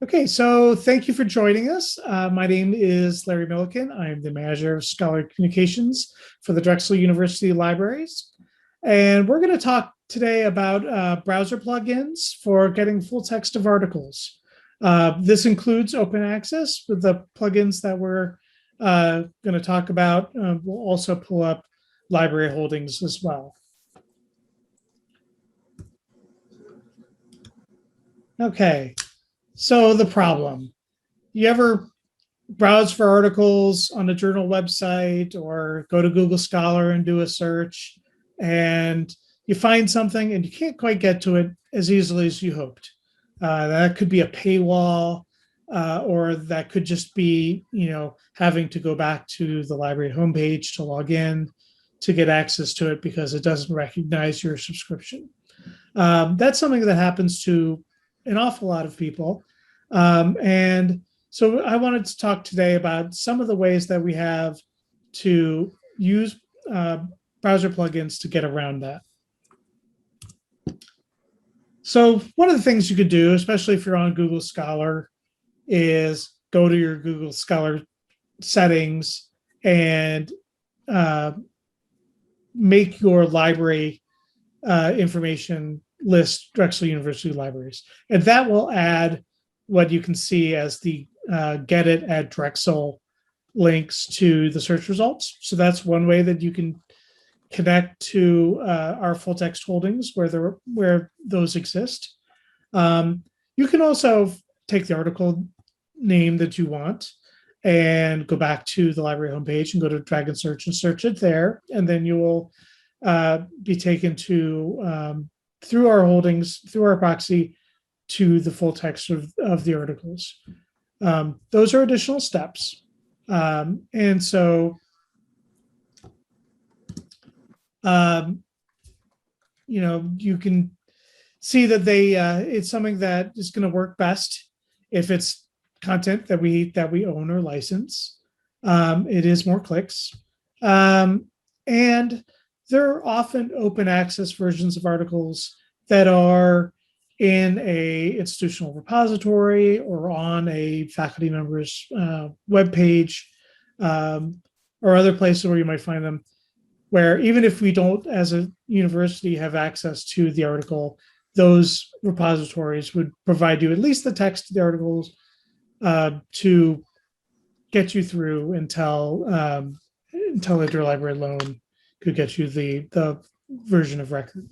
Okay, so thank you for joining us. My name is Larry Milliken. I'm the manager of Scholarly Communications for the Drexel University Libraries. And we're going to talk today about browser plugins for getting full text of articles. This includes open access with the plugins that we're going to talk about. We'll also pull up library holdings as well. Okay. So the problem, you ever browse for articles on a journal website or go to Google Scholar and do a search and you find something and you can't quite get to it as easily as you hoped. That could be a paywall or that could just be, having to go back to the library homepage to log in to get access to it because it doesn't recognize your subscription. That's something that happens to an awful lot of people. And so I wanted to talk today about some of the ways that we have to use browser plugins to get around that. So one of the things you could do, especially if you're on Google Scholar, is go to your Google Scholar settings and make your library information list Drexel University libraries. And that will add what you can see as the get it at Drexel links to the search results. So that's one way that you can connect to our full text holdings where those exist. You can also take the article name that you want and go back to the library homepage and go to drag and search it there. And then you will be taken to through our holdings, through our proxy, to the full text of the articles. Those are additional steps. And so, you can see that it's something that is going to work best if it's content that we own or license. It is more clicks. And there are often open access versions of articles that are in a institutional repository or on a faculty member's webpage or other places where you might find them, where even if we don't, as a university, have access to the article, those repositories would provide you at least the text of the articles to get you through until interlibrary loan could get you the version of record.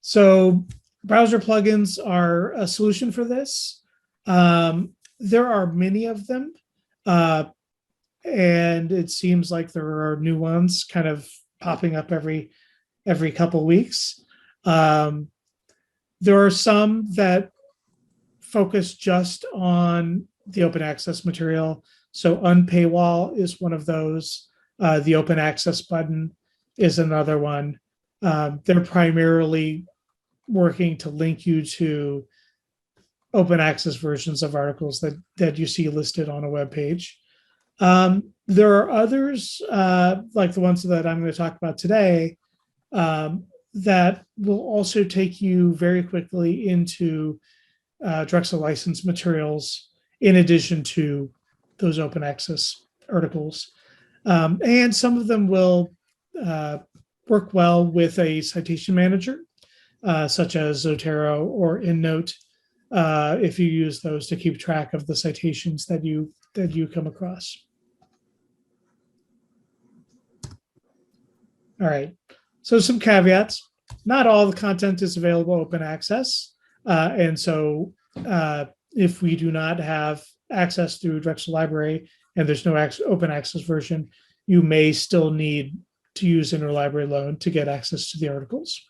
So browser plugins are a solution for this. There are many of them, and it seems like there are new ones kind of popping up every couple of weeks. There are some that focus just on the open access material. So Unpaywall is one of those. The open access button is another one. They're primarily working to link you to open access versions of articles that you see listed on a web page. There are others, like the ones that I'm going to talk about today, that will also take you very quickly into Drexel license materials in addition to those open access articles. And some of them will work well with a citation manager, such as Zotero or EndNote, if you use those to keep track of the citations that you come across. All right, so some caveats. Not all the content is available open access. And so if we do not have access through Drexel Library and there's no open access version, you may still need to use interlibrary loan to get access to the articles.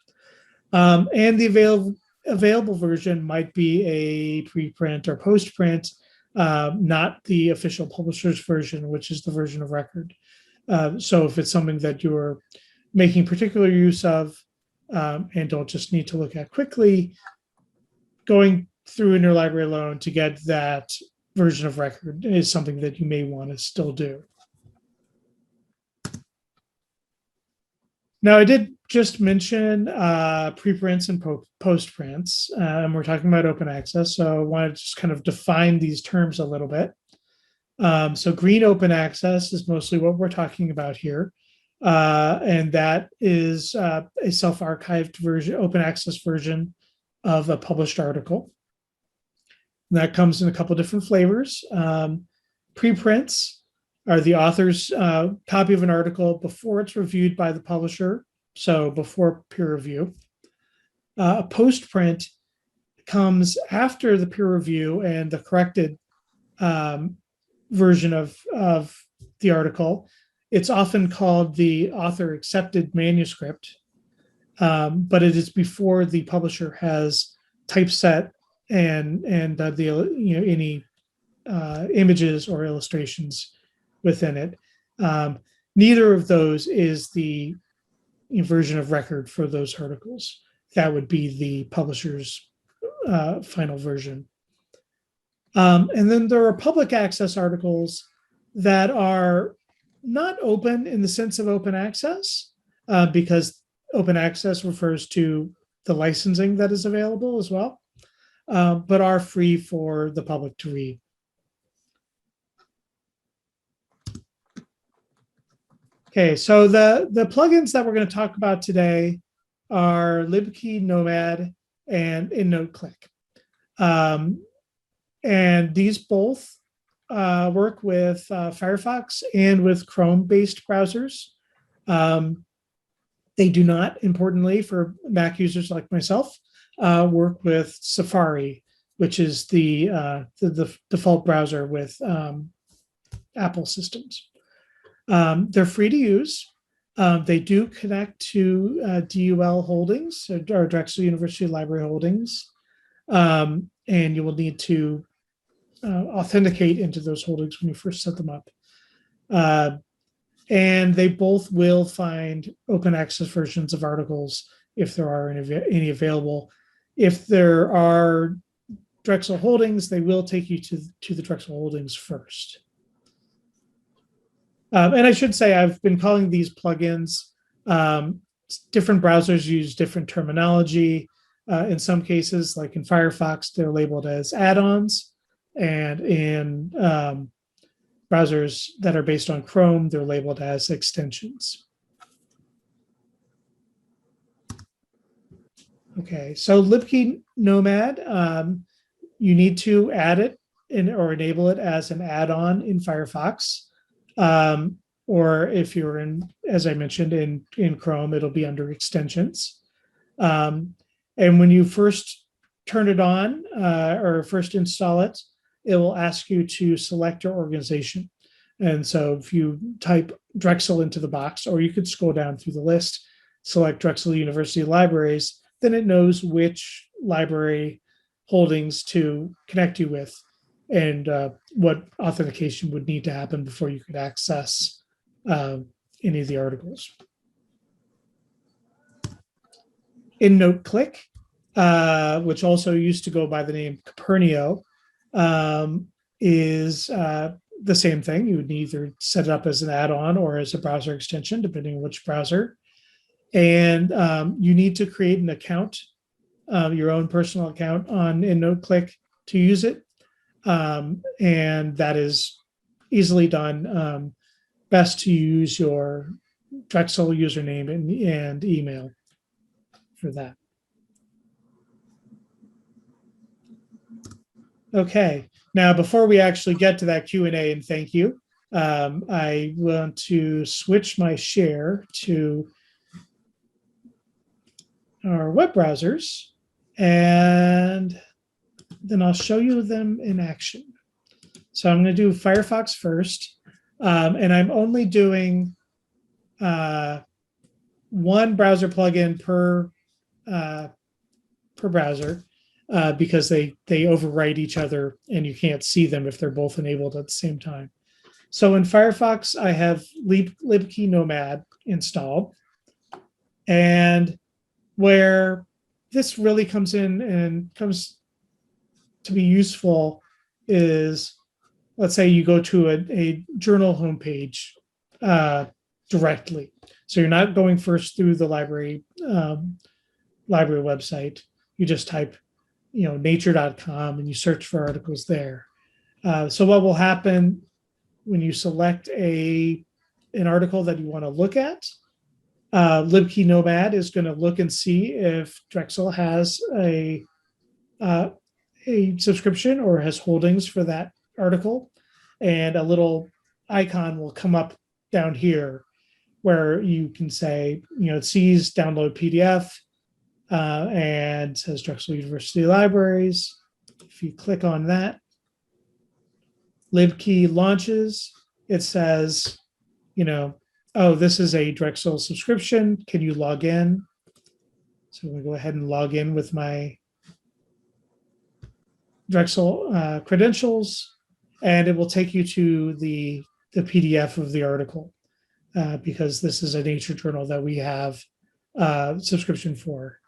And the available version might be a preprint or postprint, not the official publisher's version, which is the version of record. So if it's something that you're making particular use of and don't just need to look at quickly, going through interlibrary loan to get that version of record is something that you may want to still do. Now, I did just mention preprints and postprints. And we're talking about open access, so I want to just kind of define these terms a little bit. So green open access is mostly what we're talking about here. And that is a self-archived version, open access version of a published article. And that comes in a couple different flavors. Preprints are the author's copy of an article before it's reviewed by the publisher, so before peer review. A postprint comes after the peer review and the corrected version of the article. It's often called the author accepted manuscript, but it is before the publisher has typeset and any images or illustrations within it. Neither of those is the version of record for those articles. That would be the publisher's final version. And then there are public access articles that are not open in the sense of open access, because open access refers to the licensing that is available as well, but are free for the public to read. Okay, so the plugins that we're going to talk about today are Lipkin Nomad and Nodeclick. And these both work with Firefox and with Chrome-based browsers. They do not, importantly, for Mac users like myself, work with Safari, which is the default browser with Apple systems. They're free to use. They do connect to DUL holdings, or Drexel University Library holdings, and you will need to authenticate into those holdings when you first set them up. And they both will find open access versions of articles if there are any available. If there are Drexel holdings, they will take you to the Drexel holdings first. And I should say, I've been calling these plugins, different browsers use different terminology. In some cases, like in Firefox, they're labeled as add-ons. And in browsers that are based on Chrome, they're labeled as extensions. Okay, so Lipkin Nomad, you need to add it or enable it as an add-on in Firefox. Or if you're in, as I mentioned, in Chrome, it'll be under extensions. And when you first turn it on or first install it, it will ask you to select your organization. And so if you type Drexel into the box, or you could scroll down through the list, select Drexel University Libraries, then it knows which library holdings to connect you with and what authentication would need to happen before you could access any of the articles. In Nodeclick, which also used to go by the name Copernio, is the same thing. You would either set it up as an add-on or as a browser extension, depending on which browser. And you need to create an account, your own personal account in Nodeclick to use it. And that is easily done. Best to use your Drexel username and email for that. Okay, now before we actually get to that Q&A and thank you, I want to switch my share to our web browsers, and then I'll show you them in action. So I'm going to do Firefox first, and I'm only doing one browser plugin per browser because they overwrite each other and you can't see them if they're both enabled at the same time. So in Firefox, I have Lipkin Nomad installed, and where this really comes in and comes to be useful is, let's say you go to a journal homepage directly. So you're not going first through the library website. You just type, nature.com and you search for articles there. So what will happen when you select an article that you want to look at? Lipkin Nomad is going to look and see if Drexel has a subscription or has holdings for that article, and a little icon will come up down here where you can say, it sees download PDF and says Drexel University Libraries. If you click on that, Libkey launches. It says, oh, this is a Drexel subscription. Can you log in? So I'm going to go ahead and log in with my Drexel credentials, and it will take you to the PDF of the article because this is a Nature journal that we have subscription for.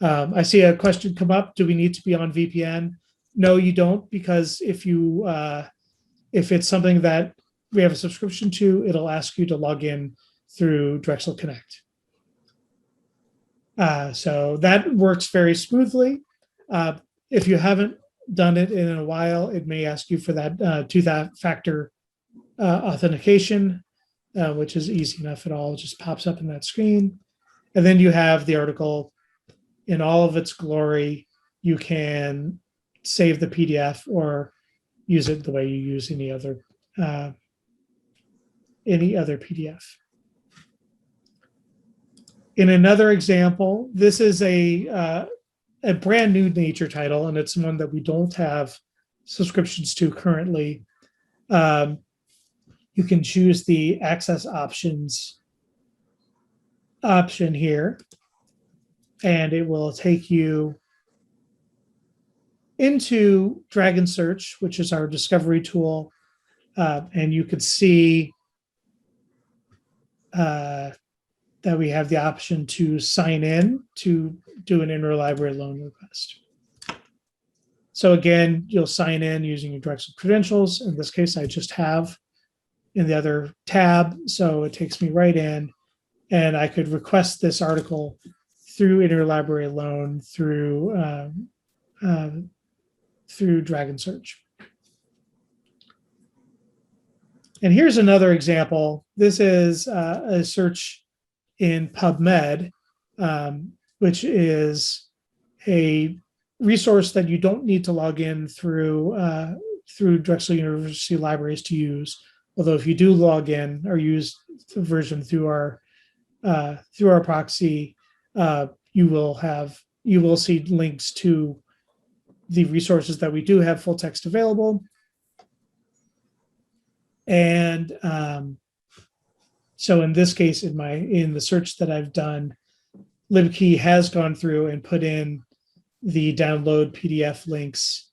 I see a question come up. Do we need to be on VPN? No, you don't, because if it's something that we have a subscription to, it'll ask you to log in through Drexel Connect. So that works very smoothly. If you haven't done it in a while, it may ask you for that two-factor authentication, which is easy enough at all. It just pops up in that screen. And then you have the article in all of its glory. You can save the PDF or use it the way you use any other PDF. In another example, this is a brand new Nature title, and it's one that we don't have subscriptions to currently. You can choose the access options option here, and it will take you into Dragon Search, which is our discovery tool, and you could see that we have the option to sign in to do an interlibrary loan request. So again, you'll sign in using your Drexel credentials. In this case, I just have in the other tab, so it takes me right in, and I could request this article through interlibrary loan through Dragon Search. And here's another example. This is a search in PubMed, which is a resource that you don't need to log in through Drexel University Libraries to use. Although if you do log in or use the version through our proxy, you will see links to the resources that we do have full text available. And so in this case, in the search that I've done, Libkey has gone through and put in the download PDF links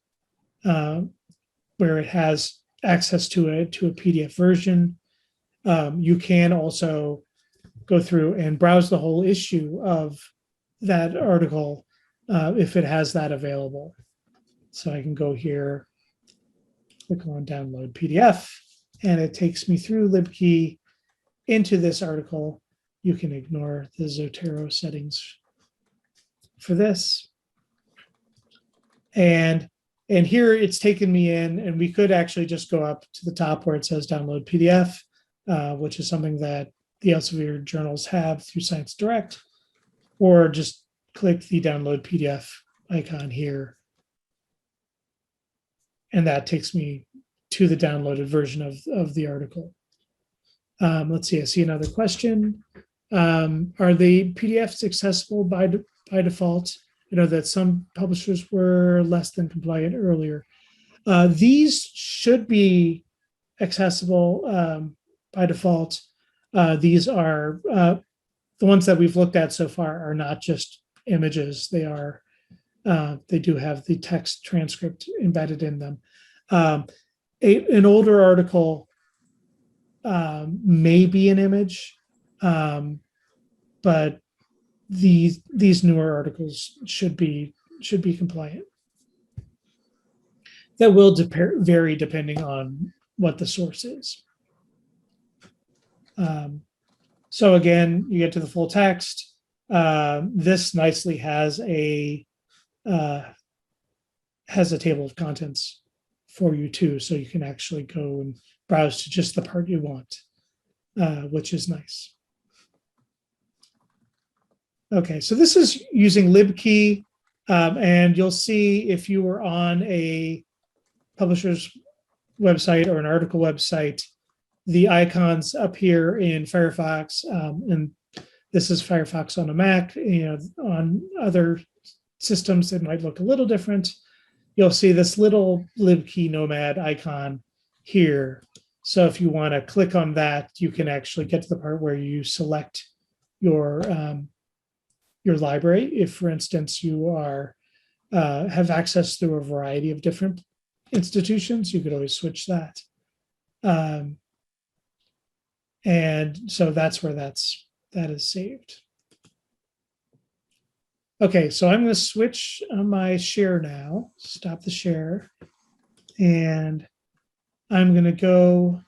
where it has access to a PDF version. You can also go through and browse the whole issue of that article if it has that available. So I can go here, click on download PDF, and it takes me through Libkey into this article. You can ignore the Zotero settings for this. And here it's taken me in, and we could actually just go up to the top where it says download PDF, which is something that the Elsevier journals have through Science Direct, or just click the download PDF icon here. And that takes me to the downloaded version of the article. Let's see, I see another question. Are the PDFs accessible by default? I know that some publishers were less than compliant earlier. These should be accessible by default. These are the ones that we've looked at so far are not just images. They do have the text transcript embedded in them. An older article may be an image, but these newer articles should be compliant. That will vary depending on what the source is. So again, you get to the full text. This nicely has a table of contents for you too, so you can actually go and browse to just the part you want, which is nice. Okay, so this is using libkey, and you'll see if you were on a publisher's website or an article website, the icons up here in Firefox, and this is Firefox on a Mac. On other systems, it might look a little different. You'll see this little Lipkin Nomad icon here. So if you want to click on that, you can actually get to the part where you select your library. If, for instance, you have access through a variety of different institutions, you could always switch that. And so that's where that is saved. Okay, so I'm going to switch my share now, stop the share, and I'm going to go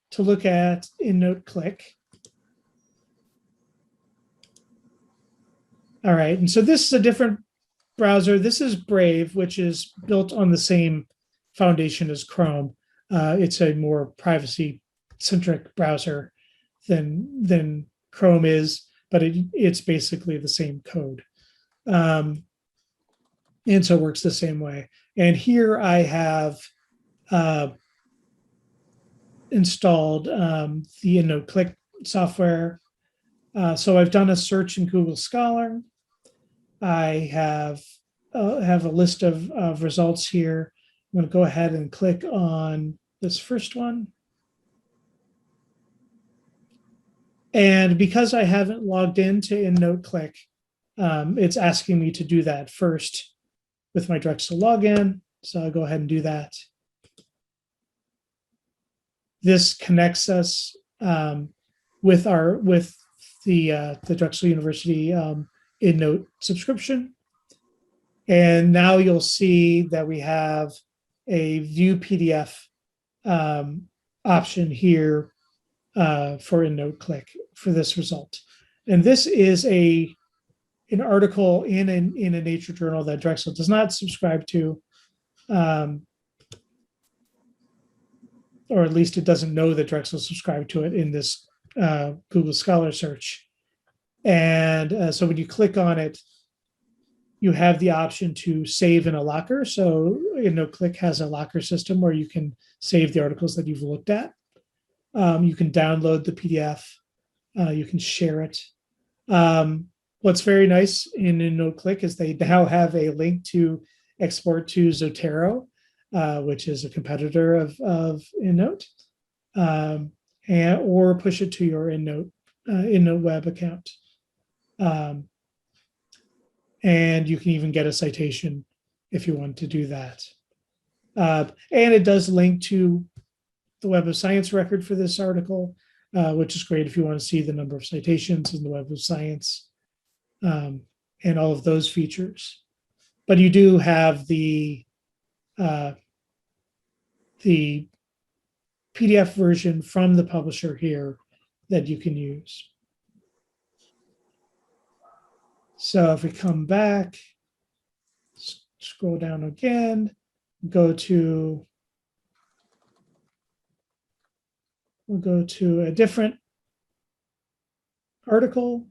to look at in Nodeclick. All right, and so this is a different browser. This is Brave, which is built on the same foundation as Chrome. It's a more privacy-centric browser than Chrome is, but it's basically the same code. And so it works the same way. And here I have installed the Nodeclick software. So I've done a search in Google Scholar. I have a list of results here. I'm going to go ahead and click on this first one. And because I haven't logged into Nodeclick, it's asking me to do that first with my Drexel login. So I'll go ahead and do that. This connects us with the Drexel University EndNote subscription. And now you'll see that we have a view PDF option here for Nodeclick for this result. And this is an article in a Nature journal that Drexel does not subscribe to, or at least it doesn't know that Drexel subscribed to it in this Google Scholar search. And so when you click on it, you have the option to save in a locker. So Nodeclick has a locker system where you can save the articles that you've looked at. You can download the PDF. You can share it. What's very nice in Nodeclick is they now have a link to export to Zotero, which is a competitor of EndNote, or push it to your EndNote web account. And you can even get a citation if you want to do that. And it does link to the Web of Science record for this article, which is great if you want to see the number of citations in the Web of Science and all of those features. But you do have the PDF version from the publisher here that you can use. So if we come back, scroll down again, we'll go to a different article.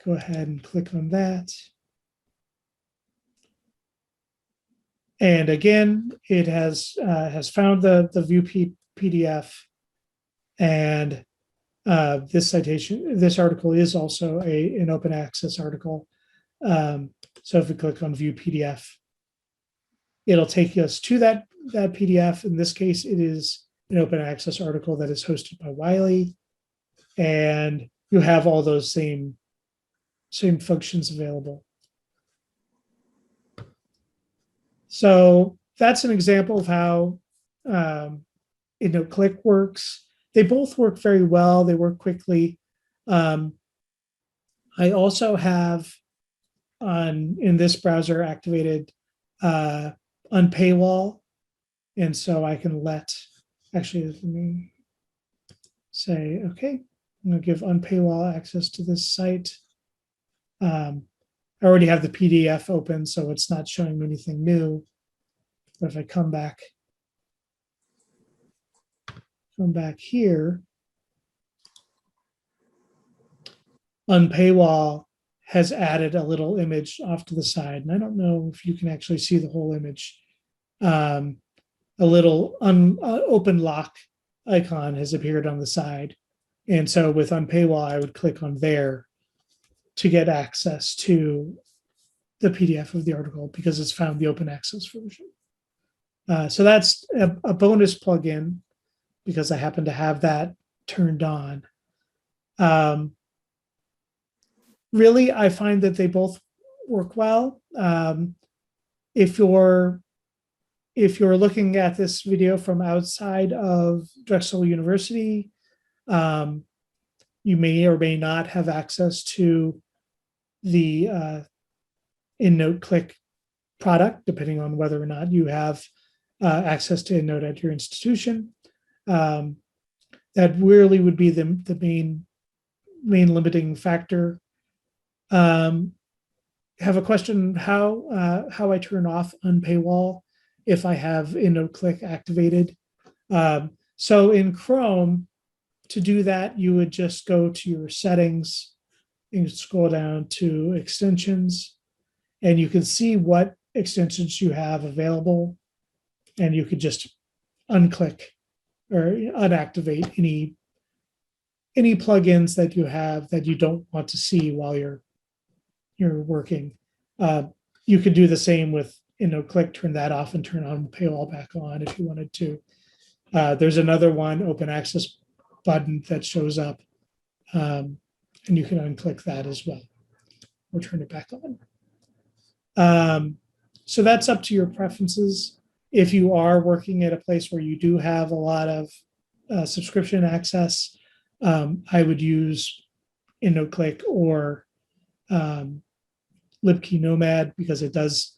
Go ahead and click on that. And again, it has found the view PDF, and this article is also an open access article. So if we click on view PDF, it'll take us to that PDF. In this case, it is an open access article that is hosted by Wiley, and you have all those same functions available. So that's an example of how Nodeclick works. They both work very well. They work quickly. I also have in this browser activated unpaywall, and so I can let me say, okay, I'm going to give Unpaywall access to this site. I already have the PDF open, so it's not showing me anything new. But if I come back here, Unpaywall has added a little image off to the side, and I don't know if you can actually see the whole image. A little open lock icon has appeared on the side, and so with Unpaywall, I would click on there to get access to the PDF of the article because it's found the open access version. So that's a bonus plugin because I happen to have that turned on. Really, I find that they both work well. If you're looking at this video from outside of Drexel University, you may or may not have access to the Nodeclick product, depending on whether or not you have access to EndNote at your institution. That really would be the main limiting factor. Have a question how I turn off Unpaywall if I have Nodeclick activated. So in Chrome, to do that, you would just go to your settings and scroll down to extensions, and you can see what extensions you have available, and you could just unclick or unactivate any plugins that you have that you don't want to see while you're working. You could do the same with Nodeclick, turn that off and turn Unpaywall back on if you wanted to. There's another one, open access button that shows up, and you can unclick that as well or turn it back on. So that's up to your preferences. If you are working at a place where you do have a lot of subscription access, I would use Nodeclick or Lipkin Nomad because it does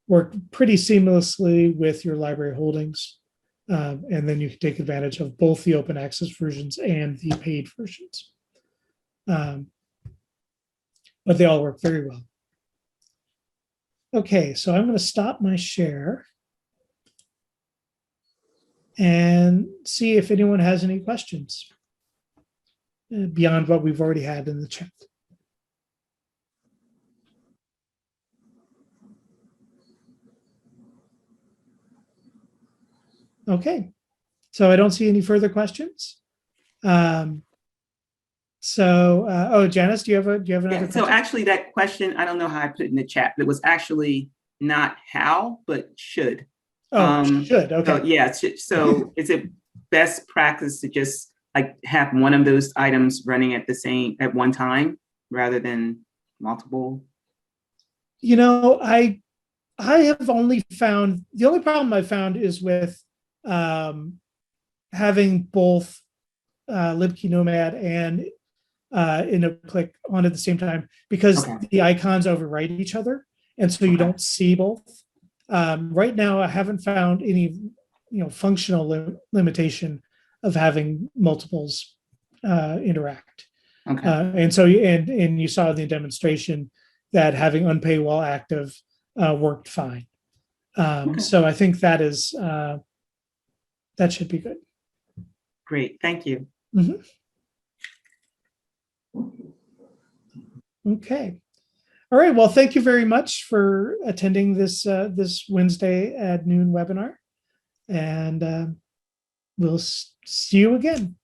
work pretty seamlessly with your library holdings. And then you can take advantage of both the open access versions and the paid versions. But they all work very well. Okay, so I'm going to stop my share and see if anyone has any questions beyond what we've already had in the chat. Okay, so I don't see any further questions. Oh, Janice, do you have another question? So actually that question, I don't know how I put it in the chat, but it was actually not how, but should. Oh, should, okay. So, yeah, so is it best practice to just like have one of those items running at one time rather than multiple? You know, I have only found, the only problem I found is with having both Lipkin Nomad and Nodeclick on at the same time because the icons overwrite each other, and so you don't see both. Right now, I haven't found any, functional limitation of having multiples interact. And so, and you saw in the demonstration that having Unpaywall active worked fine. So I think that is that should be good. Great, thank you. Mm-hmm. Okay. All right. Well, thank you very much for attending this this Wednesday at noon webinar, and we'll see you again.